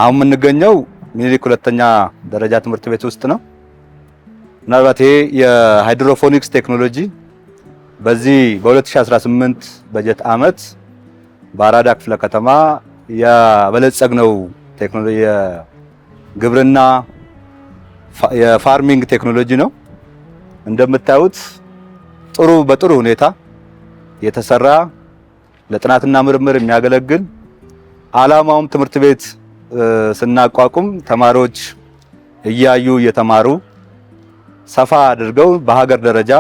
አሁን የምንገኘው ሚኒሊክ ሁለተኛ ደረጃ ትምህርት ቤት ውስጥ ነው። ምናልባት ይሄ የሃይድሮፎኒክስ ቴክኖሎጂ በዚህ በ2018 በጀት ዓመት በአራዳ ክፍለ ከተማ ያበለጸግነው ቴክኖሎጂ የግብርና የፋርሚንግ ቴክኖሎጂ ነው። እንደምታዩት በጥሩ ሁኔታ የተሰራ ለጥናትና ምርምር የሚያገለግል ዓላማውም ትምህርት ቤት ስናቋቁም ተማሪዎች እያዩ እየተማሩ ሰፋ አድርገው በሀገር ደረጃ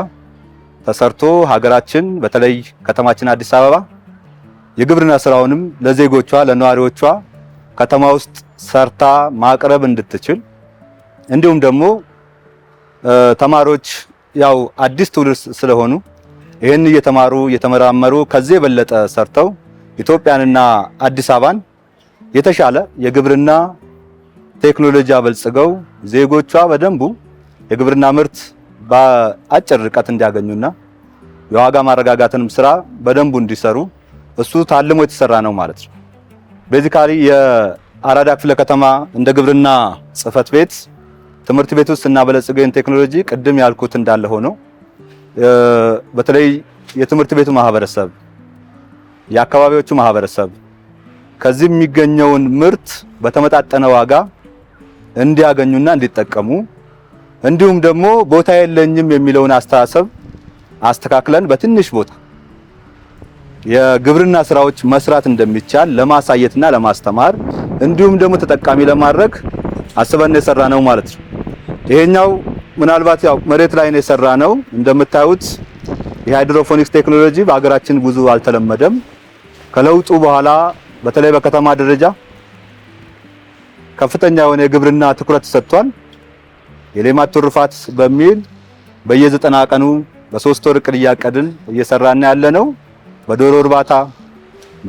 ተሰርቶ ሀገራችን በተለይ ከተማችን አዲስ አበባ የግብርና ስራውንም ለዜጎቿ ለነዋሪዎቿ ከተማ ውስጥ ሰርታ ማቅረብ እንድትችል እንዲሁም ደግሞ ተማሪዎች ያው አዲስ ትውልድ ስለሆኑ ይሄን እየተማሩ እየተመራመሩ ከዚህ የበለጠ ሰርተው ኢትዮጵያንና አዲስ አበባን የተሻለ የግብርና ቴክኖሎጂ አበልጽገው ዜጎቿ በደንቡ የግብርና ምርት በአጭር ርቀት እንዲያገኙና የዋጋ ማረጋጋትንም ስራ በደንቡ እንዲሰሩ እሱ ታልሞ የተሰራ ነው ማለት ነው። ቤዚካሊ የአራዳ ክፍለ ከተማ እንደ ግብርና ጽህፈት ቤት ትምህርት ቤት ውስጥ እናበለጽገን ቴክኖሎጂ ቅድም ያልኩት እንዳለ ሆኖ በተለይ የትምህርት ቤቱ ማህበረሰብ የአካባቢዎቹ ማህበረሰብ ከዚህ የሚገኘውን ምርት በተመጣጠነ ዋጋ እንዲያገኙና እንዲጠቀሙ እንዲሁም ደግሞ ቦታ የለኝም የሚለውን አስተሳሰብ አስተካክለን በትንሽ ቦታ የግብርና ስራዎች መስራት እንደሚቻል ለማሳየትና ለማስተማር እንዲሁም ደግሞ ተጠቃሚ ለማድረግ አስበን የሰራ ነው ማለት ነው። ይሄኛው ምናልባት ያው መሬት ላይ ነው የሰራ ነው። እንደምታዩት የሃይድሮፎኒክስ ቴክኖሎጂ በአገራችን ብዙ አልተለመደም። ከለውጡ በኋላ በተለይ በከተማ ደረጃ ከፍተኛ የሆነ የግብርና ትኩረት ሰጥቷል። የሌማት ትሩፋት በሚል በየ90 ቀኑ በ3 ወር እቅድ እያቀድን እየሰራን ያለነው በዶሮ እርባታ፣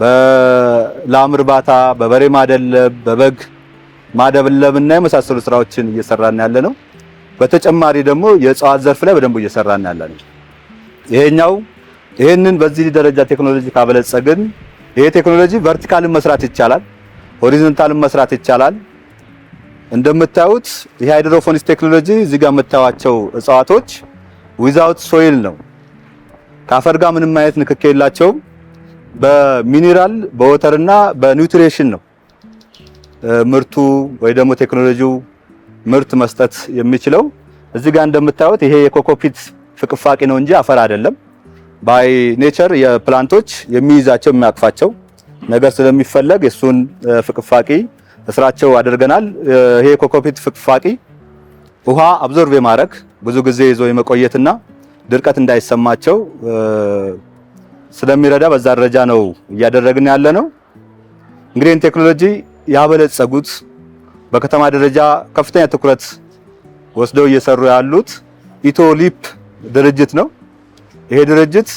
በላም እርባታ፣ በበሬ ማደለብ፣ በበግ ማደለብና የመሳሰሉ ስራዎችን እየሰራን ያለነው። በተጨማሪ ደግሞ የእጽዋት ዘርፍ ላይ በደንብ እየሰራን ያለነው። ይሄንን በዚህ ደረጃ ቴክኖሎጂ ካበለጸግን ይሄ ቴክኖሎጂ ቨርቲካልን መስራት ይቻላል፣ ሆሪዞንታልን መስራት ይቻላል። እንደምታዩት ይሄ ሃይድሮፎኒክስ ቴክኖሎጂ እዚህ ጋር የምታዩቸው እጽዋቶች ዊዛውት ሶይል ነው። ከአፈር ጋር ምንም አይነት ንክኪ የላቸውም። በሚኒራል በወተርና በኒውትሪሽን ነው ምርቱ ወይ ደግሞ ቴክኖሎጂው ምርት መስጠት የሚችለው። እዚህ ጋር እንደምታዩት ይሄ የኮኮፒት ፍቅፋቂ ነው እንጂ አፈር አይደለም። ባይ ኔቸር የፕላንቶች የሚይዛቸው የሚያቅፋቸው ነገር ስለሚፈለግ የሱን ፍቅፋቂ ስራቸው አድርገናል። ይሄ ኮኮፒት ፍቅፋቂ ውሃ አብዞርቭ የማድረግ ብዙ ጊዜ ይዞ የመቆየትና ድርቀት እንዳይሰማቸው ስለሚረዳ በዛ ደረጃ ነው እያደረግን ያለ ነው። እንግዲህ ቴክኖሎጂ ያበለጸጉት በከተማ ደረጃ ከፍተኛ ትኩረት ወስደው እየሰሩ ያሉት ኢትዮሊፕ ድርጅት ነው። ይሄ ድርጅት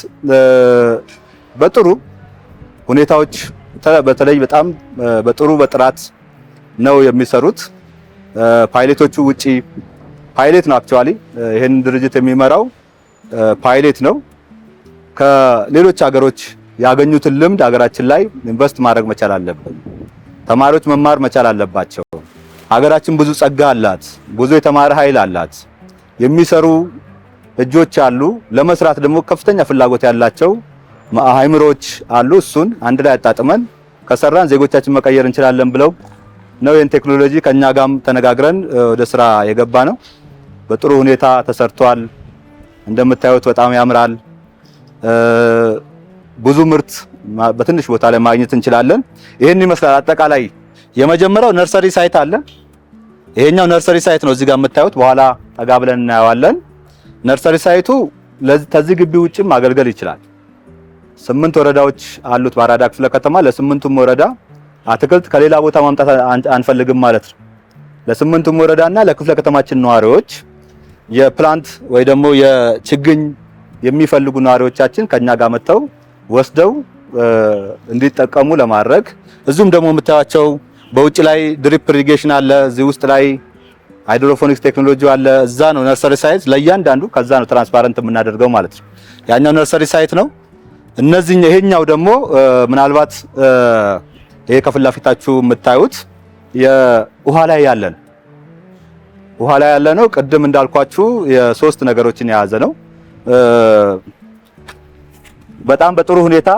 በጥሩ ሁኔታዎች በተለይ በጣም በጥራት ነው የሚሰሩት። ፓይሌቶቹ ውጪ ፓይሌት ነው አክቹአሊ ይሄን ድርጅት የሚመራው ፓይሌት ነው። ከሌሎች ሀገሮች ያገኙትን ልምድ ሀገራችን ላይ ኢንቨስት ማድረግ መቻል አለብን። ተማሪዎች መማር መቻል አለባቸው። ሀገራችን ብዙ ጸጋ አላት፣ ብዙ የተማረ ኃይል አላት፣ የሚሰሩ እጆች አሉ፣ ለመስራት ደግሞ ከፍተኛ ፍላጎት ያላቸው አእምሮዎች አሉ። እሱን አንድ ላይ አጣጥመን ከሰራን ዜጎቻችን መቀየር እንችላለን ብለው ነው ይሄን ቴክኖሎጂ ከኛ ጋርም ተነጋግረን ወደ ስራ የገባ ነው። በጥሩ ሁኔታ ተሰርቷል። እንደምታዩት በጣም ያምራል። ብዙ ምርት በትንሽ ቦታ ላይ ማግኘት እንችላለን። ይሄን ይመስላል አጠቃላይ የመጀመሪያው ነርሰሪ ሳይት አለ። ይሄኛው ነርሰሪ ሳይት ነው እዚህ ጋር የምታዩት። በኋላ ጠጋ ብለን እናየዋለን። ነርሰሪ ሳይቱ ከዚህ ግቢ ውጭም ማገልገል ይችላል። 8 ወረዳዎች አሉት በአራዳ ክፍለ ከተማ። ለስምንቱም ወረዳ አትክልት ከሌላ ቦታ ማምጣት አንፈልግም ማለት ነው። ለስምንቱም ወረዳና ለክፍለ ከተማችን ነዋሪዎች የፕላንት ወይ ደግሞ የችግኝ የሚፈልጉ ነዋሪዎቻችን ከኛ ጋር መተው ወስደው እንዲጠቀሙ ለማድረግ እዚሁም ደግሞ የምታዩቸው በውጭ ላይ ድሪፕ ኢሪጌሽን አለ። እዚህ ውስጥ ላይ ሃይድሮፎኒክስ ቴክኖሎጂ አለ። እዛ ነው ነርሰሪ ሳይት ለእያንዳንዱ ከዛ ነው ትራንስፓረንት የምናደርገው ማለት ነው። ያኛው ነርሰሪ ሳይት ነው። ይሄኛው ደግሞ ምናልባት ይሄ ከፊት ለፊታችሁ የምታዩት የውሃ ላይ ያለ ነው። ቅድም እንዳልኳችሁ የሶስት ነገሮችን የያዘ ነው። በጣም በጥሩ ሁኔታ